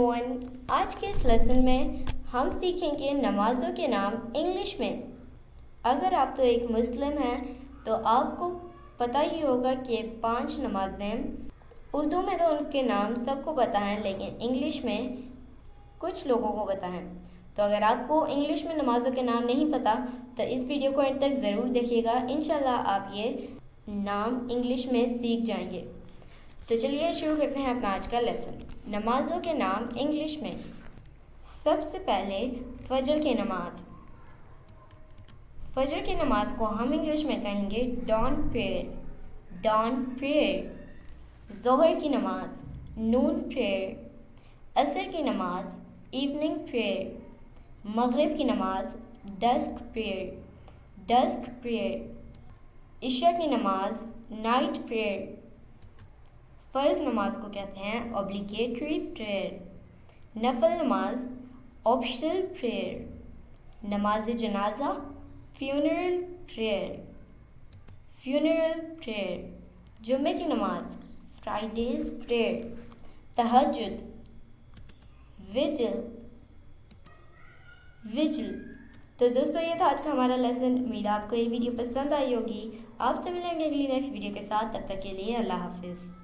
آج کے اس لیسن میں ہم سیکھیں گے نمازوں کے نام انگلش میں۔ اگر آپ تو ایک مسلم ہیں تو آپ کو پتہ ہی ہوگا کہ 5 نمازیں اردو میں تو ان کے نام سب کو پتہ ہیں، لیکن انگلش میں کچھ لوگوں کو پتہ ہیں۔ تو اگر آپ کو انگلش میں نمازوں کے نام نہیں پتہ تو اس ویڈیو کو اینڈ تک ضرور دیکھیے گا، انشاءاللہ آپ یہ نام انگلش میں سیکھ جائیں گے۔ تو چلیے شروع کرتے ہیں اپنا آج کا لیسن۔ نمازوں کے نام انگلش میں۔ سب سے پہلے فجر کی نماز۔ فجر کی نماز کو ہم انگلش میں کہیں گے ڈان پریئر، ڈان پریئر۔ ظہر کی نماز نون پریئر۔ عصر کی نماز ایوننگ پریئر۔ مغرب کی نماز ڈسک پریئر، ڈسک پریئر۔ عشاء کی نماز نائٹ پریئر۔ فرض نماز کو کہتے ہیں obligatory prayer۔ نفل نماز optional prayer۔ نماز جنازہ funeral prayer، funeral prayer۔ جمعہ کی نماز Friday's prayer۔ تہجد وجل۔ تو دوستو یہ تھا آج کا ہمارا لیسن۔ امید آپ کو یہ ویڈیو پسند آئی ہوگی۔ آپ سے ملیں گے اگلی نیکسٹ ویڈیو کے ساتھ، تب تک کے لیے اللہ حافظ۔